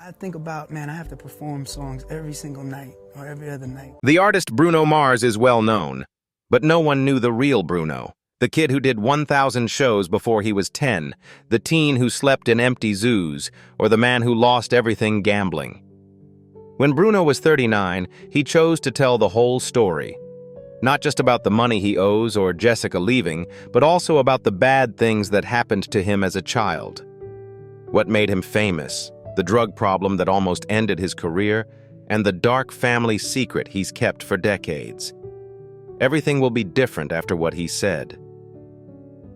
I think about, man, I have to perform songs every single night or every other night. The artist Bruno Mars is well known, but no one knew the real Bruno, the kid who did 1,000 shows before he was 10, the teen who slept in empty zoos, or the man who lost everything gambling. When Bruno was 39, he chose to tell the whole story. Not just about the money he owes or Jessica leaving, but also about the bad things that happened to him as a child. What made him famous, the drug problem that almost ended his career, and the dark family secret he's kept for decades. Everything will be different after what he said.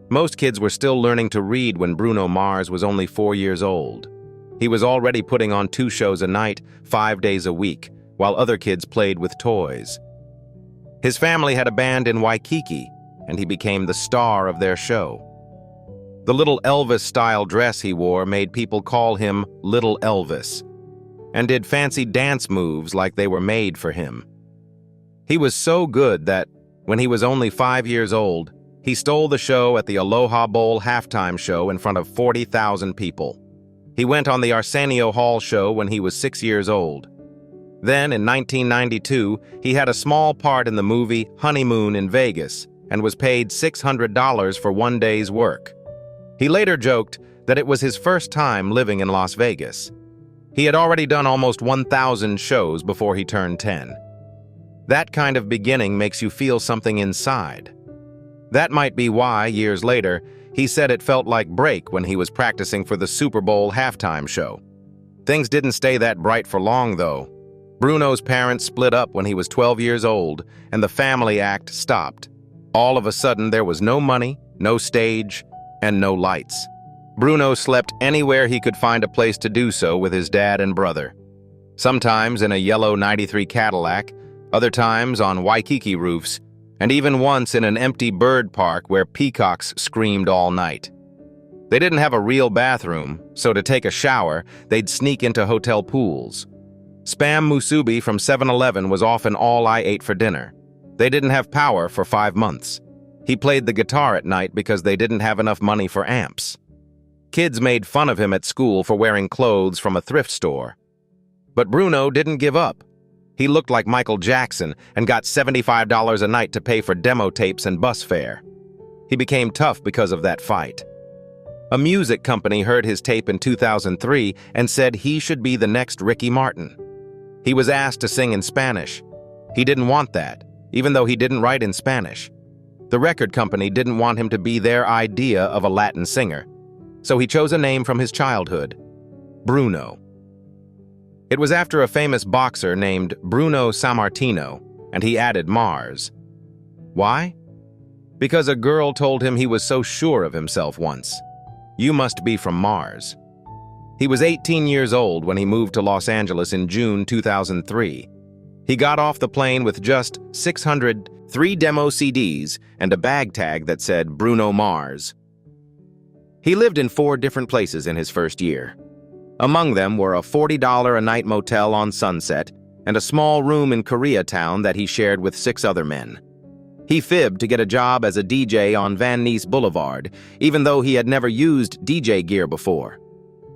Most kids were still learning to read when Bruno Mars was only 4 years old. He was already putting on 2 shows a night, 5 days a week, while other kids played with toys. His family had a band in Waikiki, and he became the star of their show. The little Elvis-style dress he wore made people call him Little Elvis, and did fancy dance moves like they were made for him. He was so good that, when he was only 5 years old, he stole the show at the Aloha Bowl halftime show in front of 40,000 people. He went on the Arsenio Hall show when he was 6 years old. Then, in 1992, he had a small part in the movie Honeymoon in Vegas and was paid $600 for 1 day's work. He later joked that it was his first time living in Las Vegas. He had already done almost 1,000 shows before he turned 10. That kind of beginning makes you feel something inside. That might be why, years later, he said it felt like break when he was practicing for the Super Bowl halftime show. Things didn't stay that bright for long, though. Bruno's parents split up when he was 12 years old, and the family act stopped. All of a sudden, there was no money, no stage, and no lights. Bruno slept anywhere he could find a place to do so with his dad and brother. Sometimes in a yellow '93 Cadillac, other times on Waikiki roofs, and even once in an empty bird park where peacocks screamed all night. They didn't have a real bathroom, so to take a shower, they'd sneak into hotel pools. Spam musubi from 7-Eleven was often all I ate for dinner. They didn't have power for 5 months. He played the guitar at night because they didn't have enough money for amps. Kids made fun of him at school for wearing clothes from a thrift store. But Bruno didn't give up. He looked like Michael Jackson and got $75 a night to pay for demo tapes and bus fare. He became tough because of that fight. A music company heard his tape in 2003 and said he should be the next Ricky Martin. He was asked to sing in Spanish. He didn't want that, even though he didn't write in Spanish. The record company didn't want him to be their idea of a Latin singer, so he chose a name from his childhood, Bruno. It was after a famous boxer named Bruno Sammartino, and he added Mars. Why? Because a girl told him he was so sure of himself once. You must be from Mars. He was 18 years old when he moved to Los Angeles in June 2003. He got off the plane with just 603 demo CDs and a bag tag that said Bruno Mars. He lived in 4 different places in his first year. Among them were a $40 a night motel on Sunset and a small room in Koreatown that he shared with 6 other men. He fibbed to get a job as a DJ on Van Ness Boulevard, even though he had never used DJ gear before.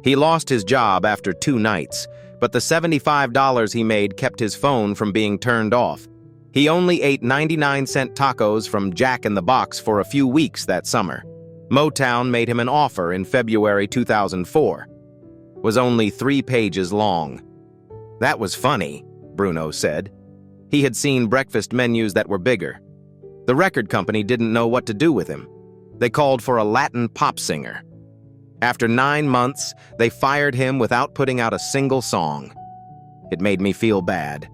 He lost his job after 2 nights, but the $75 he made kept his phone from being turned off. He only ate 99-cent tacos from Jack in the Box for a few weeks that summer. Motown made him an offer in February 2004. It was only 3 pages long. That was funny, Bruno said. He had seen breakfast menus that were bigger. The record company didn't know what to do with him. They called for a Latin pop singer. After 9 months, they fired him without putting out a single song. It made me feel bad.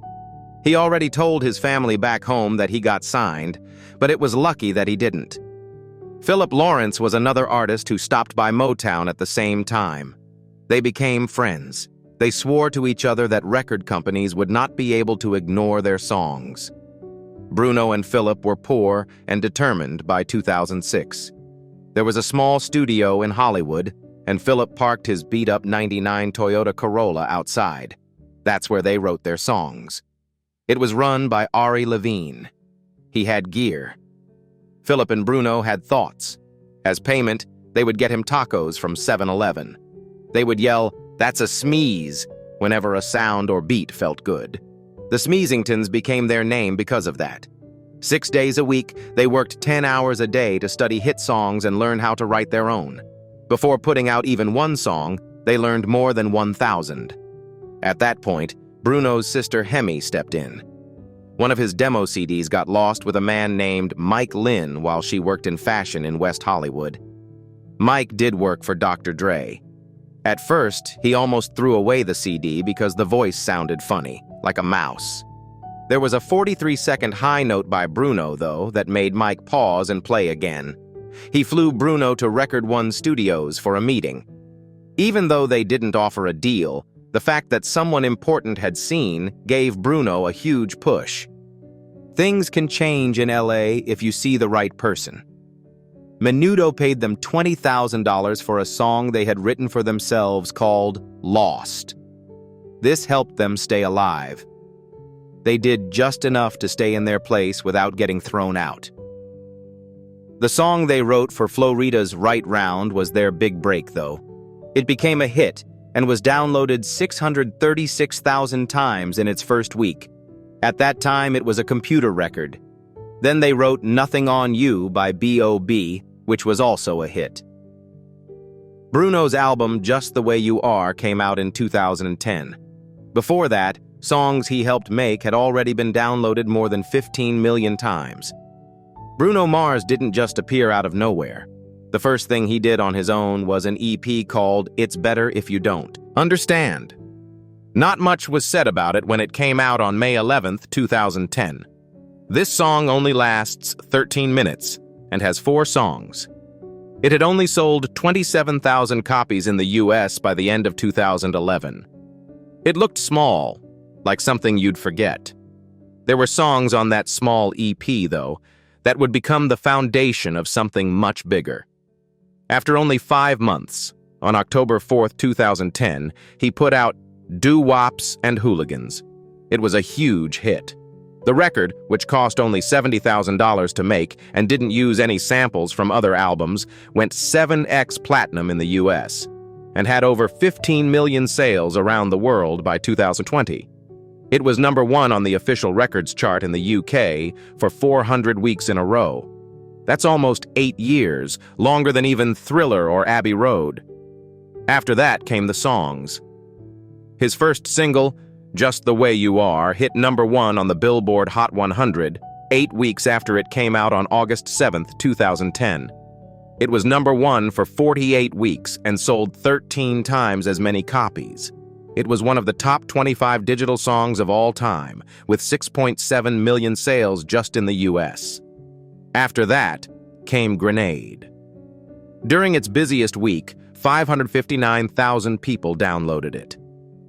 He already told his family back home that he got signed, but it was lucky that he didn't. Philip Lawrence was another artist who stopped by Motown at the same time. They became friends. They swore to each other that record companies would not be able to ignore their songs. Bruno and Philip were poor and determined by 2006. There was a small studio in Hollywood, and Philip parked his beat-up '99 Toyota Corolla outside. That's where they wrote their songs. It was run by Ari Levine. He had gear. Philip and Bruno had thoughts. As payment, they would get him tacos from 7-Eleven. They would yell, "That's a smeeze," whenever a sound or beat felt good. The Smeezingtons became their name because of that. 6 days a week, they worked 10 hours a day to study hit songs and learn how to write their own. Before putting out even one song, they learned more than 1,000. At that point, Bruno's sister Hemi stepped in. One of his demo CDs got lost with a man named Mike Lynn while she worked in fashion in West Hollywood. Mike did work for Dr. Dre. At first, he almost threw away the CD because the voice sounded funny, like a mouse. There was a 43-second high note by Bruno, though, that made Mike pause and play again. He flew Bruno to Record One Studios for a meeting. Even though they didn't offer a deal, the fact that someone important had seen gave Bruno a huge push. Things can change in LA if you see the right person. Menudo paid them $20,000 for a song they had written for themselves called Lost. This helped them stay alive. They did just enough to stay in their place without getting thrown out. The song they wrote for Florita's Right Round was their big break, though. It became a hit and was downloaded 636,000 times in its first week. At that time, it was a computer record. Then they wrote Nothing on You by B.O.B., which was also a hit. Bruno's album Just the Way You Are came out in 2010. Before that, songs he helped make had already been downloaded more than 15 million times. Bruno Mars didn't just appear out of nowhere. The first thing he did on his own was an EP called It's Better If You Don't Understand. Not much was said about it when it came out on May 11th, 2010. This song only lasts 13 minutes and has 4 songs. It had only sold 27,000 copies in the US by the end of 2011. It looked small, like something you'd forget. There were songs on that small EP, though, that would become the foundation of something much bigger. After only 5 months, on October 4th, 2010, he put out Doo-Wops and Hooligans. It was a huge hit. The record, which cost only $70,000 to make and didn't use any samples from other albums, went 7x platinum in the US and had over 15 million sales around the world by 2020. It was number 1 on the official records chart in the UK for 400 weeks in a row. That's almost 8 years, longer than even Thriller or Abbey Road. After that came the songs. His first single, Just the Way You Are, hit number 1 on the Billboard Hot 100 8 weeks after it came out on August 7th, 2010. It was number 1 for 48 weeks and sold 13 times as many copies. It was one of the top 25 digital songs of all time, with 6.7 million sales just in the US. After that came Grenade. During its busiest week, 559,000 people downloaded it.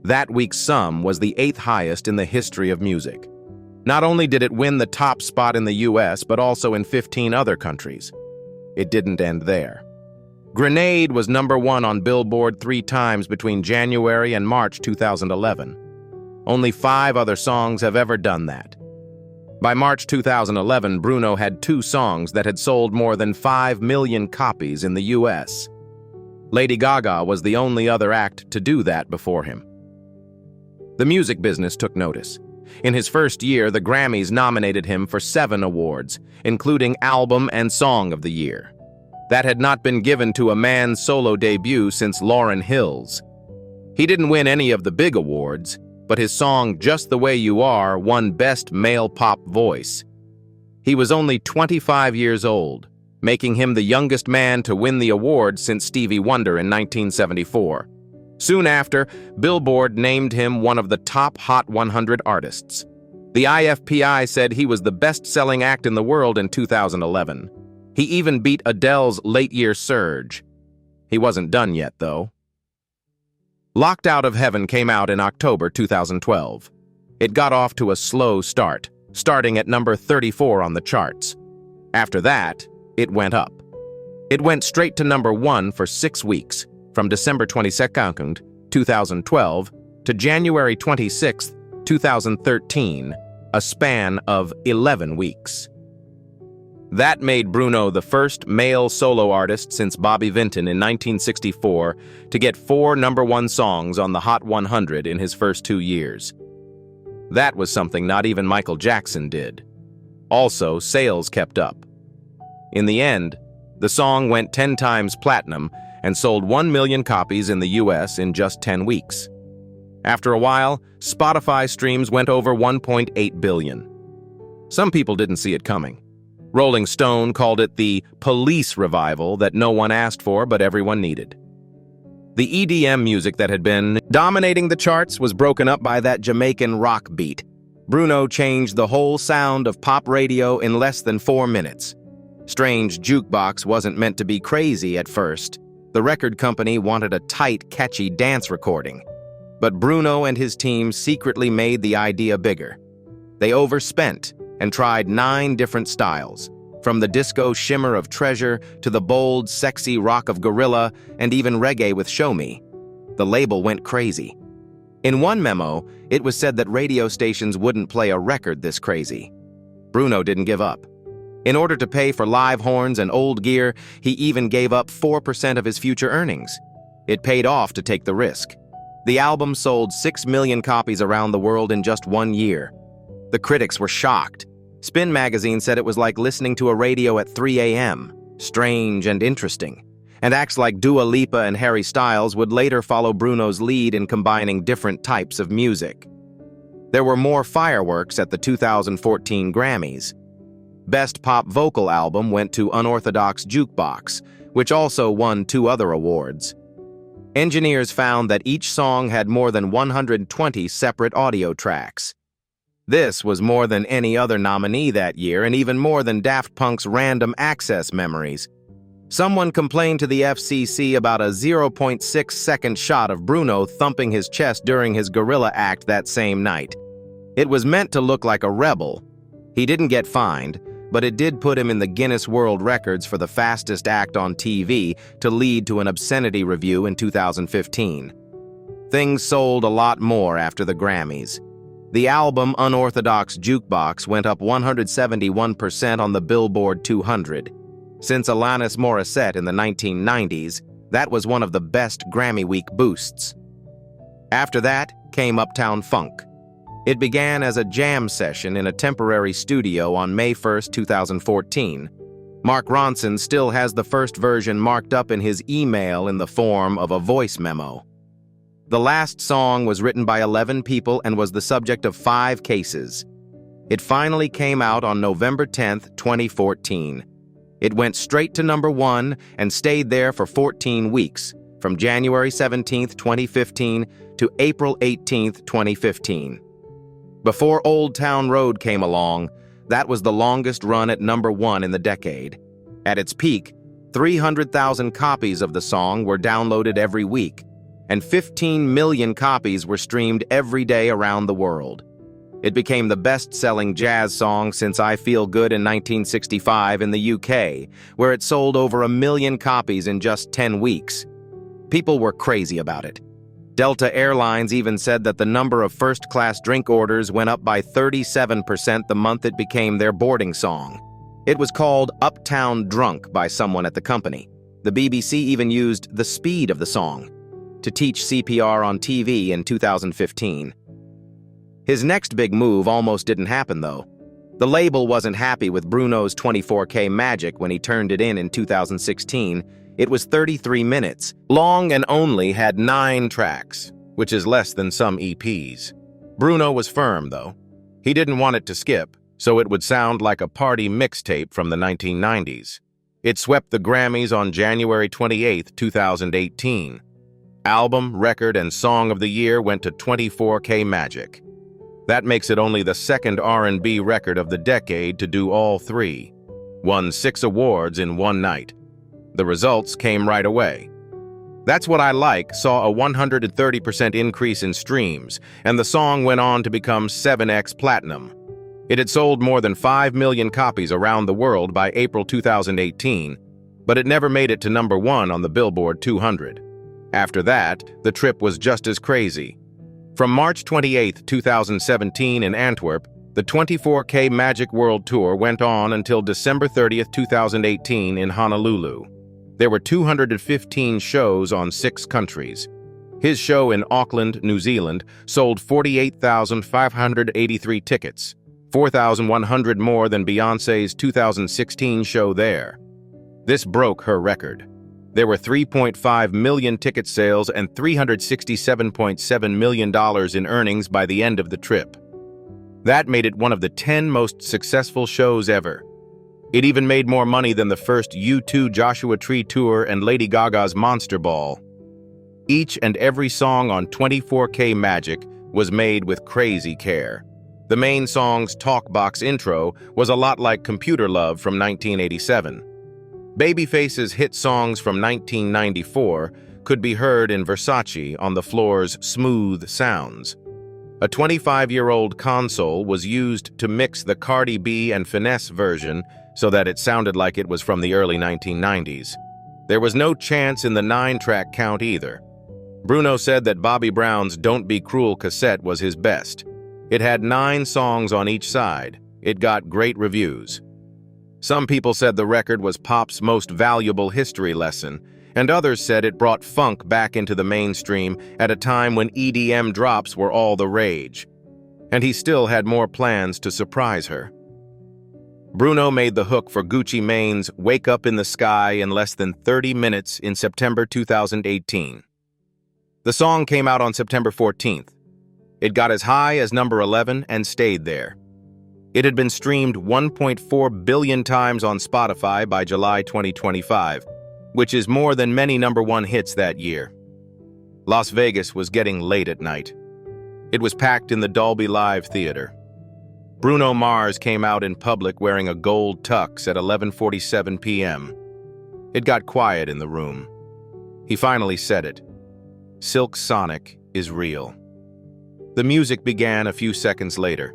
That week's sum was the 8th highest in the history of music. Not only did it win the top spot in the US, but also in 15 other countries. It didn't end there. Grenade was number 1 on Billboard 3 times between January and March 2011. Only 5 other songs have ever done that. By March 2011, Bruno had 2 songs that had sold more than 5 million copies in the US. Lady Gaga was the only other act to do that before him. The music business took notice. In his first year, the Grammys nominated him for 7 awards, including Album and Song of the Year. That had not been given to a man's solo debut since Lauryn Hill's. He didn't win any of the big awards, but his song Just the Way You Are won Best Male Pop Voice. He was only 25 years old, making him the youngest man to win the award since Stevie Wonder in 1974. Soon after, Billboard named him one of the top Hot 100 artists. The IFPI said he was the best-selling act in the world in 2011. He even beat Adele's late-year surge. He wasn't done yet, though. Locked Out of Heaven came out in October 2012. It got off to a slow start, starting at number 34 on the charts. After that, it went up. It went straight to number 1 for 6 weeks, from December 22nd, 2012 to January 26th, 2013, a span of 11 weeks. That made Bruno the first male solo artist since Bobby Vinton in 1964 to get 4 #1 songs on the Hot 100 in his first 2 years. That was something not even Michael Jackson did. Also, sales kept up. In the end, the song went 10 times platinum and sold 1 million copies in the US in just 10 weeks. After a while, Spotify streams went over 1.8 billion. Some people didn't see it coming. Rolling Stone called it the police revival that no one asked for but everyone needed. The EDM music that had been dominating the charts was broken up by that Jamaican rock beat. Bruno changed the whole sound of pop radio in less than 4 minutes. Strange Jukebox wasn't meant to be crazy at first. The record company wanted a tight, catchy dance recording. But Bruno and his team secretly made the idea bigger. They overspent and tried 9 different styles, from the disco shimmer of Treasure to the bold, sexy rock of Gorilla and even reggae with Show Me. The label went crazy. In one memo, it was said that radio stations wouldn't play a record this crazy. Bruno didn't give up. In order to pay for live horns and old gear, he even gave up 4% of his future earnings. It paid off to take the risk. The album sold 6 million copies around the world in just 1 year. The critics were shocked. Spin magazine said it was like listening to a radio at 3 a.m., strange and interesting. And acts like Dua Lipa and Harry Styles would later follow Bruno's lead in combining different types of music. There were more fireworks at the 2014 Grammys. Best Pop Vocal Album went to Unorthodox Jukebox, which also won 2 other awards. Engineers found that each song had more than 120 separate audio tracks. This was more than any other nominee that year and even more than Daft Punk's Random Access Memories. Someone complained to the FCC about a 0.6-second shot of Bruno thumping his chest during his Gorilla act that same night. It was meant to look like a rebel. He didn't get fined, but it did put him in the Guinness World Records for the fastest act on TV to lead to an obscenity review in 2015. Things sold a lot more after the Grammys. The album Unorthodox Jukebox went up 171% on the Billboard 200. Since Alanis Morissette in the 1990s, that was one of the best Grammy Week boosts. After that came Uptown Funk. It began as a jam session in a temporary studio on May 1, 2014. Mark Ronson still has the first version marked up in his email in the form of a voice memo. The last song was written by 11 people and was the subject of 5 cases. It finally came out on November 10, 2014. It went straight to #1 and stayed there for 14 weeks, from January 17, 2015 to April 18, 2015. Before Old Town Road came along, that was the longest run at #1 in the decade. At its peak, 300,000 copies of the song were downloaded every week, and 15 million copies were streamed every day around the world. It became the best-selling jazz song since I Feel Good in 1965 in the UK, where it sold over 1 million copies in just 10 weeks. People were crazy about it. Delta Airlines even said that the number of first-class drink orders went up by 37% the month it became their boarding song. It was called Uptown Drunk by someone at the company. The BBC even used the speed of the song to teach CPR on TV in 2015. His next big move almost didn't happen, though. The label wasn't happy with Bruno's 24K Magic when he turned it in 2016. It was 33 minutes long and only had 9 tracks, which is less than some EPs. Bruno was firm, though. He didn't want it to skip, so it would sound like a party mixtape from the 1990s. It swept the Grammys on January 28, 2018. Album, record, and song of the year went to 24K Magic. That makes it only the second R&B record of the decade to do all 3. Won 6 awards in one night. The results came right away. That's What I Like saw a 130% increase in streams, and the song went on to become 7x platinum. It had sold more than 5 million copies around the world by April 2018, but it never made it to #1 on the Billboard 200. After that, the trip was just as crazy. From March 28, 2017 in Antwerp The 24K Magic World Tour went on until December 30th, 2018 in Honolulu. There were 215 shows on 6 countries. His show in Auckland, New Zealand, sold 48,583 tickets, 4,100 more than Beyoncé's 2016 show there. This broke her record. There were 3.5 million ticket sales and $367.7 million in earnings by the end of the trip. That made it one of the 10 most successful shows ever. It even made more money than the first U2 Joshua Tree Tour and Lady Gaga's Monster Ball. Each and every song on 24K Magic was made with crazy care. The main song's talkbox intro was a lot like Computer Love from 1987. Babyface's hit songs from 1994 could be heard in Versace on the floor's Smooth Sounds. A 25-year-old console was used to mix the Cardi B and Finesse version so that it sounded like it was from the early 1990s. There was no chance in the 9-track count either. Bruno said that Bobby Brown's Don't Be Cruel cassette was his best. It had 9 songs on each side. It got great reviews. Some people said the record was pop's most valuable history lesson, and others said it brought funk back into the mainstream at a time when EDM drops were all the rage. And he still had more plans to surprise her. Bruno made the hook for Gucci Mane's Wake Up in the Sky in less than 30 minutes in September 2018. The song came out on September 14th. It got as high as number 11 and stayed there. It had been streamed 1.4 billion times on Spotify by July 2025, which is more than many number 1 hits that year. Las Vegas was getting late at night. It was packed in the Dolby Live Theater. Bruno Mars came out in public wearing a gold tux at 11:47 p.m. It got quiet in the room. He finally said it. Silk Sonic is real. The music began a few seconds later.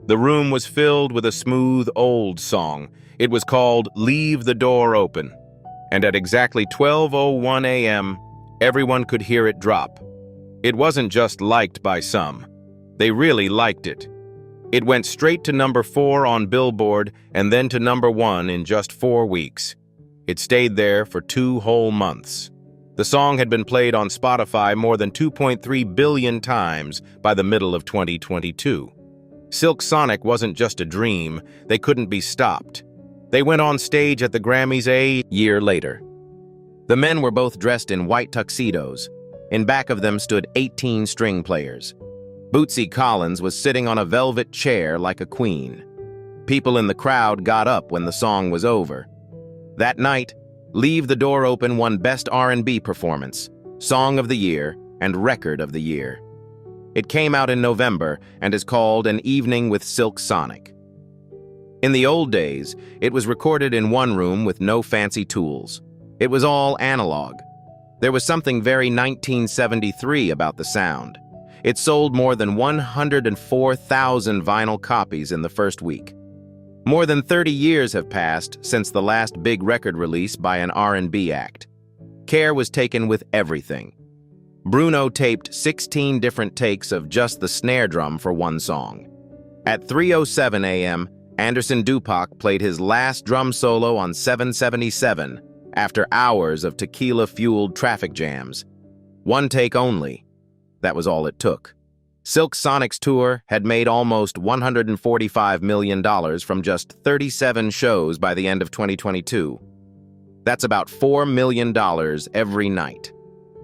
The room was filled with a smooth old song. It was called Leave the Door Open. And at exactly 12:01 a.m., everyone could hear it drop. It wasn't just liked by some. They really liked it. It went straight to number 4 on Billboard and then to number 1 in just 4 weeks. It stayed there for 2 whole months. The song had been played on Spotify more than 2.3 billion times by the middle of 2022. Silk Sonic wasn't just a dream. They couldn't be stopped. They went on stage at the Grammys a year later. The men were both dressed in white tuxedos. In back of them stood 18 string players. Bootsy Collins was sitting on a velvet chair like a queen. People in the crowd got up when the song was over. That night, Leave the Door Open won Best R&B Performance, Song of the Year, and Record of the Year. It came out in November and is called An Evening with Silk Sonic. In the old days, it was recorded in one room with no fancy tools. It was all analog. There was something very 1973 about the sound. It sold more than 104,000 vinyl copies in the first week. More than 30 years have passed since the last big record release by an R&B act. Care was taken with everything. Bruno taped 16 different takes of just the snare drum for one song. At 3:07 a.m., Anderson .Dupont played his last drum solo on 777 after hours of tequila-fueled traffic jams. One take only. That was all it took. Silk Sonic's tour had made almost $145 million from just 37 shows by the end of 2022. That's about $4 million every night.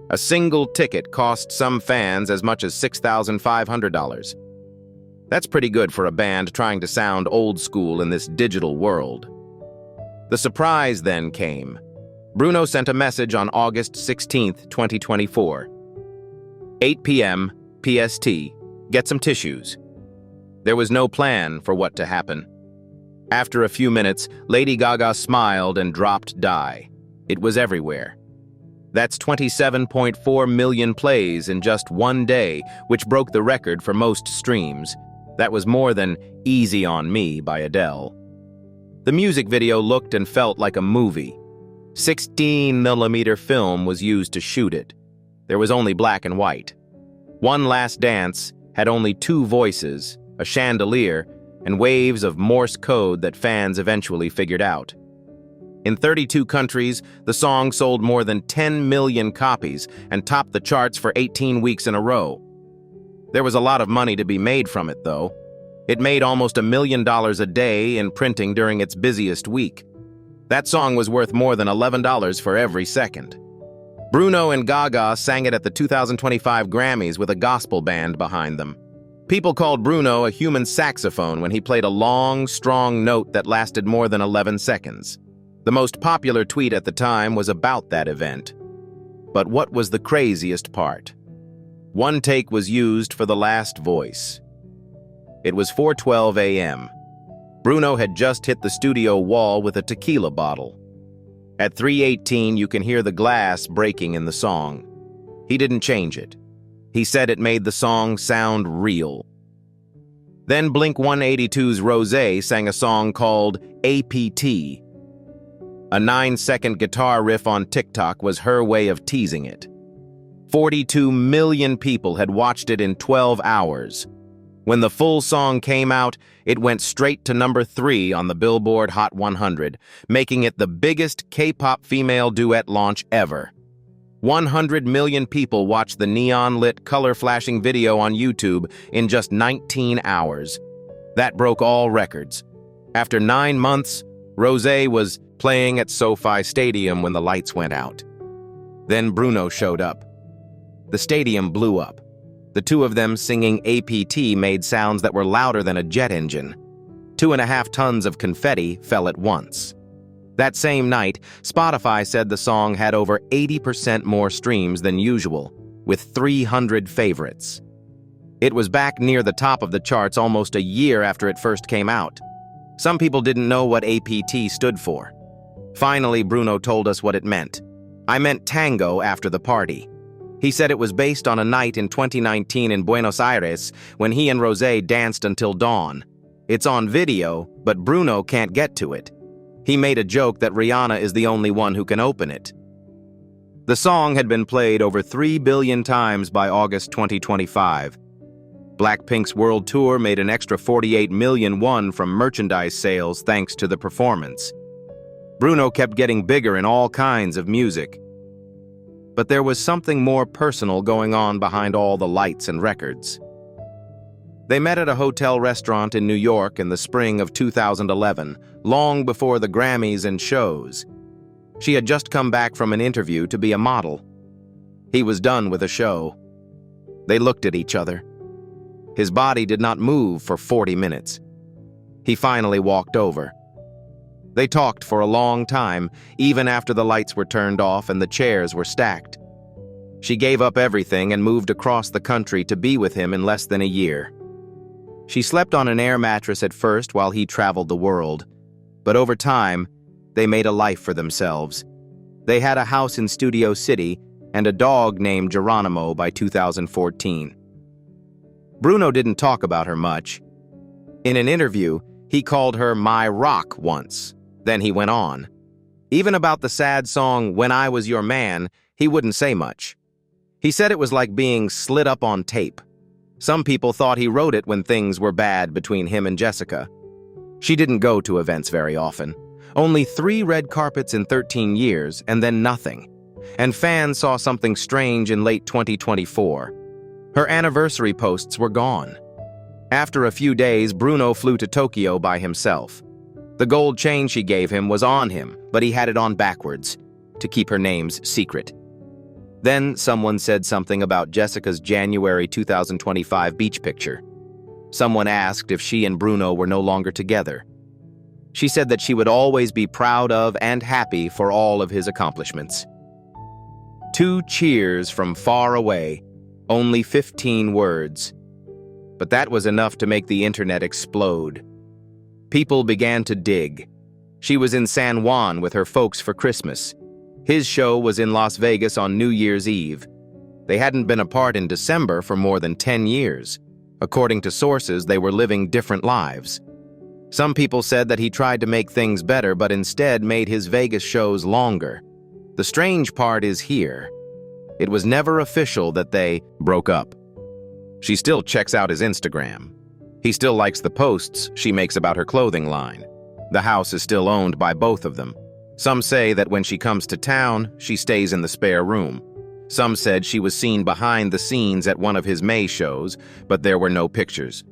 A single ticket cost some fans as much as $6,500. That's pretty good for a band trying to sound old school in this digital world. The surprise then came. Bruno sent a message on August 16, 2024. 8 p.m. PST. Get some tissues. There was no plan for what to happen. After a few minutes, Lady Gaga smiled and dropped Die. It was everywhere. That's 27.4 million plays in just one day, which broke the record for most streams. That was more than Easy on Me by Adele. The music video looked and felt like a movie. 16mm film was used to shoot it. There was only black and white. One Last Dance had only 2 voices, a chandelier, and waves of Morse code that fans eventually figured out. In 32 countries, the song sold more than 10 million copies and topped the charts for 18 weeks in a row. There was a lot of money to be made from it, though. It made almost $1 million a day in printing during its busiest week. That song was worth more than $11 for every second. Bruno and Gaga sang it at the 2025 Grammys with a gospel band behind them. People called Bruno a human saxophone when he played a long, strong note that lasted more than 11 seconds. The most popular tweet at the time was about that event. But what was the craziest part? One take was used for the last voice. It was 4:12 a.m. Bruno had just hit the studio wall with a tequila bottle. At 3:18, you can hear the glass breaking in the song. He didn't change it. He said it made the song sound real. Then Blink-182's Rosé sang a song called APT. A 9-second guitar riff on TikTok was her way of teasing it. 42 million people had watched it in 12 hours. When the full song came out, it went straight to number 3 on the Billboard Hot 100, making it the biggest K-pop female duet launch ever. 100 million people watched the neon-lit, color-flashing video on YouTube in just 19 hours. That broke all records. After 9 months, Rosé was playing at SoFi Stadium when the lights went out. Then Bruno showed up. The stadium blew up. The two of them singing APT made sounds that were louder than a jet engine. 2.5 tons of confetti fell at once. That same night, Spotify said the song had over 80% more streams than usual, with 300 favorites. It was back near the top of the charts almost a year after it first came out. Some people didn't know what APT stood for. Finally, Bruno told us what it meant. "I meant tango after the party." He said it was based on a night in 2019 in Buenos Aires when he and Rosé danced until dawn. It's on video, but Bruno can't get to it. He made a joke that Rihanna is the only one who can open it. The song had been played over 3 billion times by August 2025. Blackpink's world tour made an extra 48 million won from merchandise sales thanks to the performance. Bruno kept getting bigger in all kinds of music. But there was something more personal going on behind all the lights and records. They met at a hotel restaurant in New York in the spring of 2011, long before the Grammys and shows. She had just come back from an interview to be a model. He was done with the show. They looked at each other. His body did not move for 40 minutes. He finally walked over. They talked for a long time, even after the lights were turned off and the chairs were stacked. She gave up everything and moved across the country to be with him in less than a year. She slept on an air mattress at first while he traveled the world, but over time, they made a life for themselves. They had a house in Studio City and a dog named Geronimo by 2014. Bruno didn't talk about her much. In an interview, he called her my rock once. Then he went on. Even about the sad song When I Was Your Man, he wouldn't say much. He said it was like being slid up on tape. Some people thought he wrote it when things were bad between him and Jessica. She didn't go to events very often. Only 3 red carpets in 13 years, and then nothing. And fans saw something strange in late 2024. Her anniversary posts were gone. After a few days, Bruno flew to Tokyo by himself. The gold chain she gave him was on him, but he had it on backwards, to keep her name's secret. Then someone said something about Jessica's January 2025 beach picture. Someone asked if she and Bruno were no longer together. She said that she would always be proud of and happy for all of his accomplishments. 2 cheers from far away, only 15 words. But that was enough to make the internet explode. People began to dig. She was in San Juan with her folks for Christmas. His show was in Las Vegas on New Year's Eve. They hadn't been apart in December for more than 10 years. According to sources, they were living different lives. Some people said that he tried to make things better, but instead made his Vegas shows longer. The strange part is here. It was never official that they broke up. She still checks out his Instagram. He still likes the posts she makes about her clothing line. The house is still owned by both of them. Some say that when she comes to town, she stays in the spare room. Some said she was seen behind the scenes at one of his May shows, but there were no pictures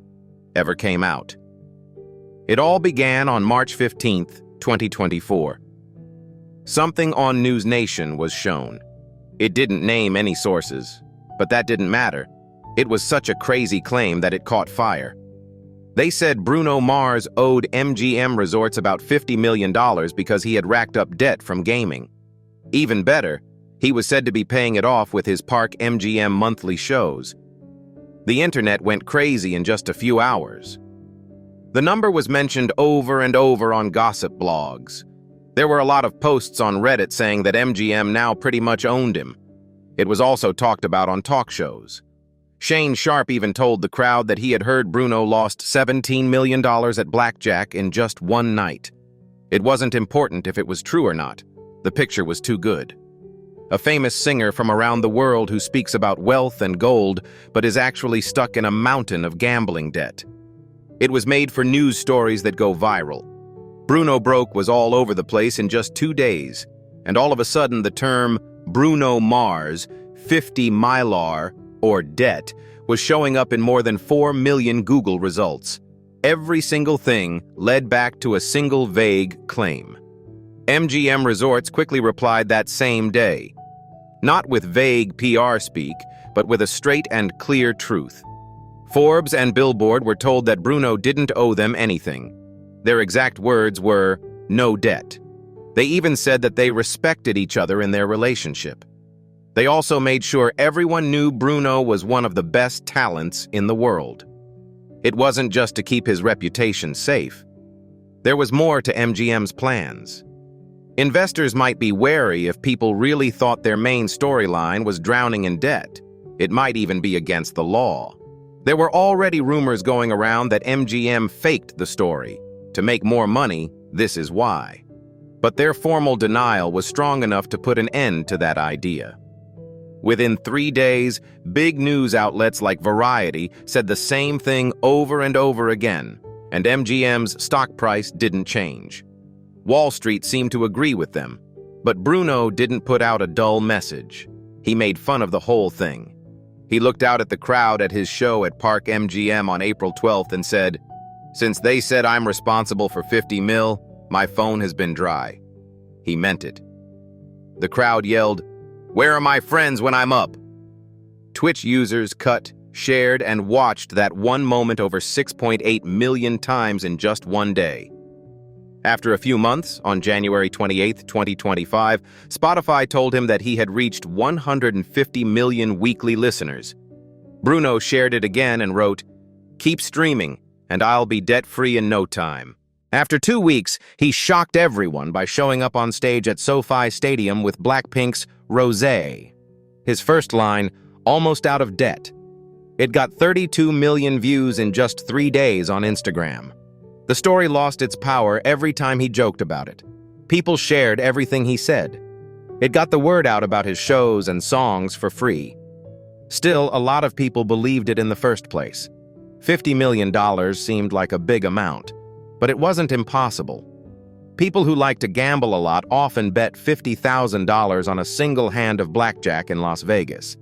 ever came out. It all began on March 15th, 2024. Something on News Nation was shown. It didn't name any sources, but that didn't matter. It was such a crazy claim that it caught fire. They said Bruno Mars owed MGM Resorts about $50 million because he had racked up debt from gaming. Even better, he was said to be paying it off with his Park MGM monthly shows. The internet went crazy in just a few hours. The number was mentioned over and over on gossip blogs. There were a lot of posts on Reddit saying that MGM now pretty much owned him. It was also talked about on talk shows. Shane Sharp even told the crowd that he had heard Bruno lost $17 million at blackjack in just one night. It wasn't important if it was true or not. The picture was too good. A famous singer from around the world who speaks about wealth and gold, but is actually stuck in a mountain of gambling debt. It was made for news stories that go viral. Bruno Broke was all over the place in just 2 days, and all of a sudden the term Bruno Mars, 50 Mylar, or debt, was showing up in more than 4 million Google results. Every single thing led back to a single vague claim. MGM Resorts quickly replied that same day. Not with vague PR speak, but with a straight and clear truth. Forbes and Billboard were told that Bruno didn't owe them anything. Their exact words were, "no debt." They even said that they respected each other in their relationship. They also made sure everyone knew Bruno was one of the best talents in the world. It wasn't just to keep his reputation safe. There was more to MGM's plans. Investors might be wary if people really thought their main storyline was drowning in debt. It might even be against the law. There were already rumors going around that MGM faked the story. To make more money, this is why. But their formal denial was strong enough to put an end to that idea. Within 3 days, big news outlets like Variety said the same thing over and over again, and MGM's stock price didn't change. Wall Street seemed to agree with them, but Bruno didn't put out a dull message. He made fun of the whole thing. He looked out at the crowd at his show at Park MGM on April 12th and said, "Since they said I'm responsible for 50 mil, my phone has been dry." He meant it. The crowd yelled, "Where are my friends when I'm up?" Twitch users cut, shared, and watched that one moment over 6.8 million times in just one day. After a few months, on January 28, 2025, Spotify told him that he had reached 150 million weekly listeners. Bruno shared it again and wrote, "Keep streaming, and I'll be debt-free in no time." After 2 weeks, he shocked everyone by showing up on stage at SoFi Stadium with Blackpink's Rosé. His first line, "Almost out of debt." It got 32 million views in just 3 days on Instagram. The story lost its power every time he joked about it. People shared everything he said. It got the word out about his shows and songs for free. Still, a lot of people believed it in the first place. $50 million seemed like a big amount, but it wasn't impossible. People who like to gamble a lot often bet $50,000 on a single hand of blackjack in Las Vegas.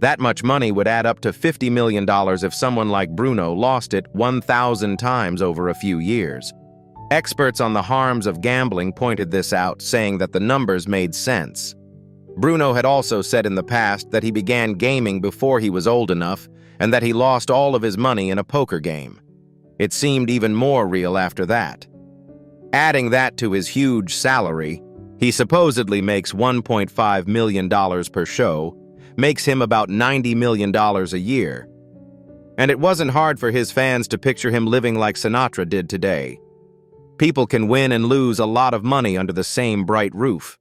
That much money would add up to $50 million if someone like Bruno lost it 1,000 times over a few years. Experts on the harms of gambling pointed this out, saying that the numbers made sense. Bruno had also said in the past that he began gaming before he was old enough and that he lost all of his money in a poker game. It seemed even more real after that. Adding that to his huge salary, he supposedly makes $1.5 million per show, makes him about $90 million a year. And it wasn't hard for his fans to picture him living like Sinatra did today. People can win and lose a lot of money under the same bright roof.